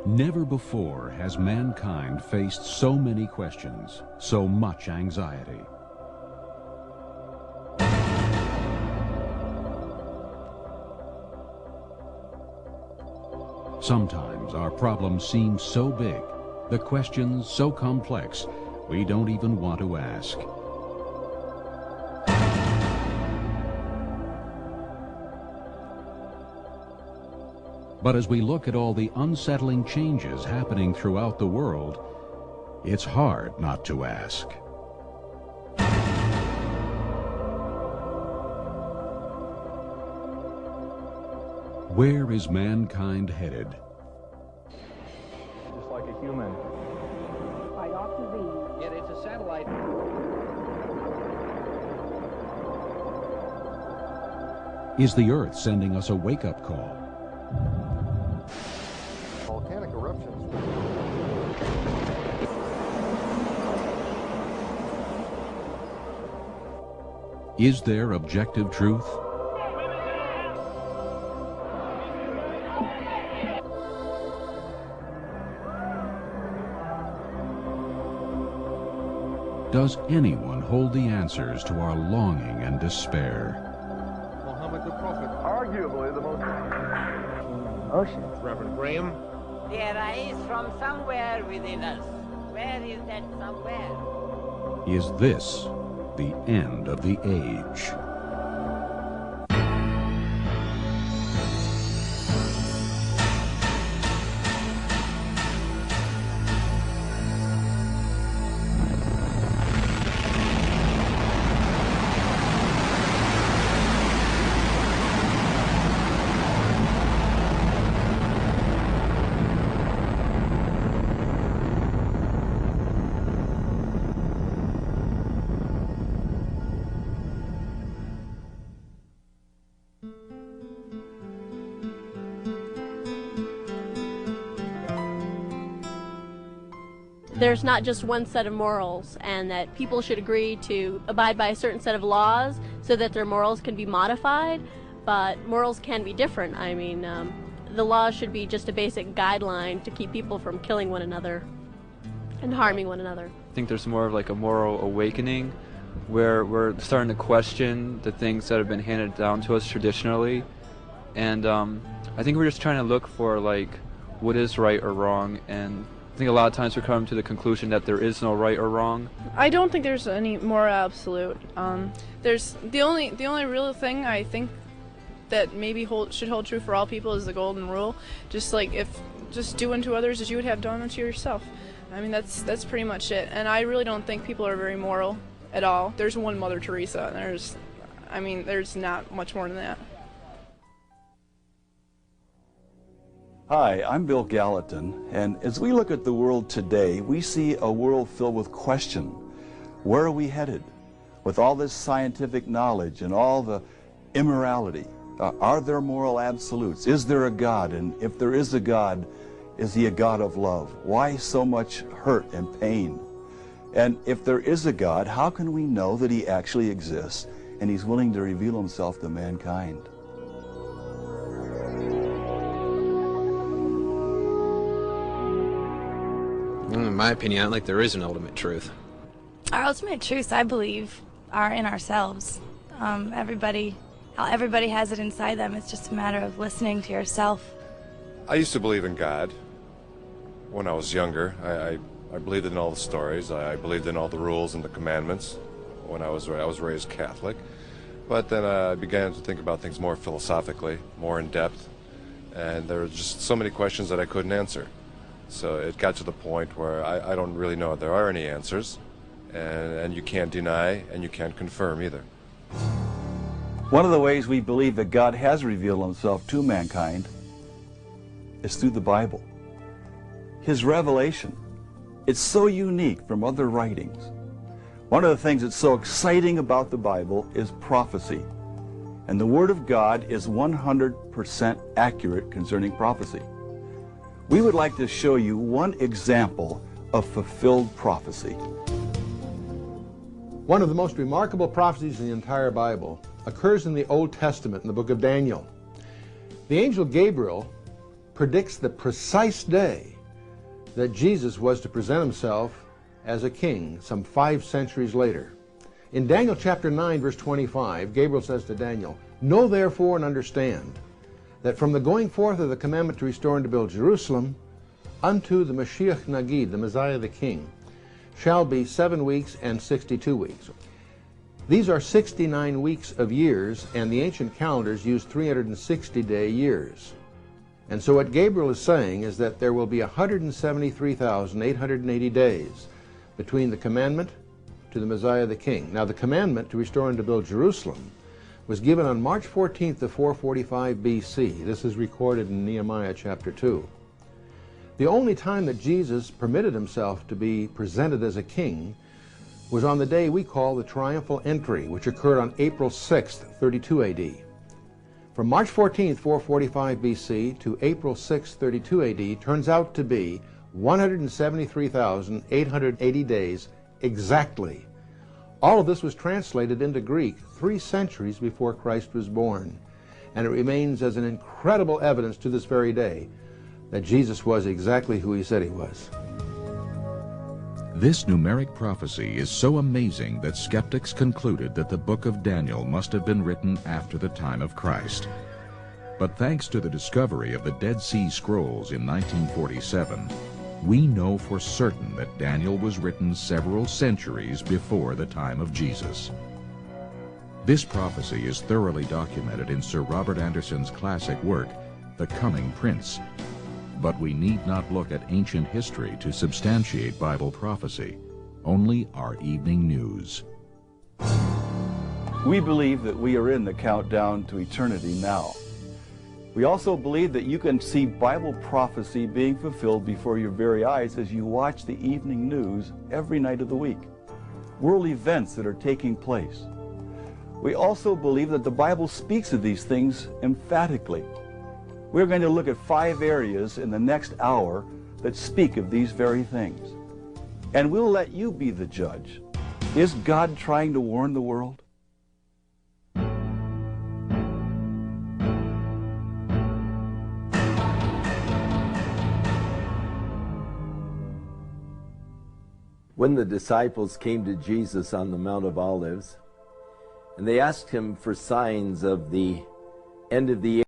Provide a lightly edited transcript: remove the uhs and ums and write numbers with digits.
Never before has mankind faced so many questions, so much anxiety. Sometimes our problems seem so big, the questions so complex, we don't even want to ask. But as we look at all the unsettling changes happening throughout the world, it's hard not to ask. Where is mankind headed? Just like a human. I ought to be. Yeah, it's a satellite. Is the Earth sending us a wake-up call? Volcanic eruptions. Is there objective truth? Does anyone hold the answers to our longing and despair? Muhammad the Prophet. Arguably the most... Oceans. Reverend Graham. They arise from somewhere within us. Where is that somewhere? Is this the end of the age? There's not just one set of morals, and that people should agree to abide by a certain set of laws so that their morals can be modified, but morals can be different. I mean, the law should be just a basic guideline to keep people from killing one another and harming one another. I think there's more of like a moral awakening where we're starting to question the things that have been handed down to us traditionally, and I think we're just trying to look for like what is right or wrong, and I think a lot of times we're coming to the conclusion that there is no right or wrong. I don't think there's any moral absolute. There's the only real thing I think that maybe should hold true for all people is the golden rule. Just do unto others as you would have done unto yourself. I mean, that's pretty much it. And I really don't think people are very moral at all. There's one Mother Teresa, and there's not much more than that. Hi, I'm Bill Gallatin, and as we look at the world today, we see a world filled with question. Where are we headed? With all this scientific knowledge and all the immorality, are there moral absolutes? Is there a God? And if there is a God, is he a God of love? Why so much hurt and pain? And if there is a God, how can we know that he actually exists and he's willing to reveal himself to mankind? In my opinion, I don't think there is an ultimate truth. Our ultimate truths, I believe, are in ourselves. Everybody has it inside them. It's just a matter of listening to yourself. I used to believe in God when I was younger. I believed in all the stories. I believed in all the rules and the commandments when I was raised Catholic. But then I began to think about things more philosophically, more in depth, and there were just so many questions that I couldn't answer. So it got to the point where I don't really know if there are any answers, and you can't deny and you can't confirm either. One of the ways we believe that God has revealed himself to mankind is through the Bible. His revelation, it's so unique from other writings. One of the things that's so exciting about the Bible is prophecy. And the Word of God is 100% accurate concerning prophecy. We would like to show you one example of fulfilled prophecy. One of the most remarkable prophecies in the entire Bible occurs in the Old Testament, in the book of Daniel. The angel Gabriel predicts the precise day that Jesus was to present himself as a king some 5 centuries later. In Daniel chapter 9, verse 25, Gabriel says to Daniel, "Know therefore and understand that from the going forth of the commandment to restore and to build Jerusalem unto the Mashiach Nagid, the Messiah the King, shall be 7 weeks and 62 weeks. These are 69 weeks of years, and the ancient calendars use 360-day years. And so what Gabriel is saying is that there will be 173,880 days between the commandment to the Messiah the King. Now the commandment to restore and to build Jerusalem was given on March 14th of 445 BC. This is recorded in Nehemiah chapter 2. The only time that Jesus permitted himself to be presented as a king was on the day we call the triumphal entry, which occurred on April 6th, 32 AD. From March 14th, 445 BC to April 6th, 32 AD turns out to be 173,880 days exactly. All of this was translated into Greek 3 centuries before Christ was born, and it remains as an incredible evidence to this very day that Jesus was exactly who he said he was. This numeric prophecy is so amazing that skeptics concluded that the book of Daniel must have been written after the time of Christ. But thanks to the discovery of the Dead Sea Scrolls in 1947, we know for certain that Daniel was written several centuries before the time of Jesus. This prophecy is thoroughly documented in Sir Robert Anderson's classic work, The Coming Prince. But we need not look at ancient history to substantiate Bible prophecy, only our evening news. We believe that we are in the countdown to eternity now. We also believe that you can see Bible prophecy being fulfilled before your very eyes as you watch the evening news every night of the week. World events that are taking place. We also believe that the Bible speaks of these things emphatically. We're going to look at 5 areas in the next hour that speak of these very things. And we'll let you be the judge. Is God trying to warn the world? When the disciples came to Jesus on the Mount of Olives, and they asked him for signs of the end of the age,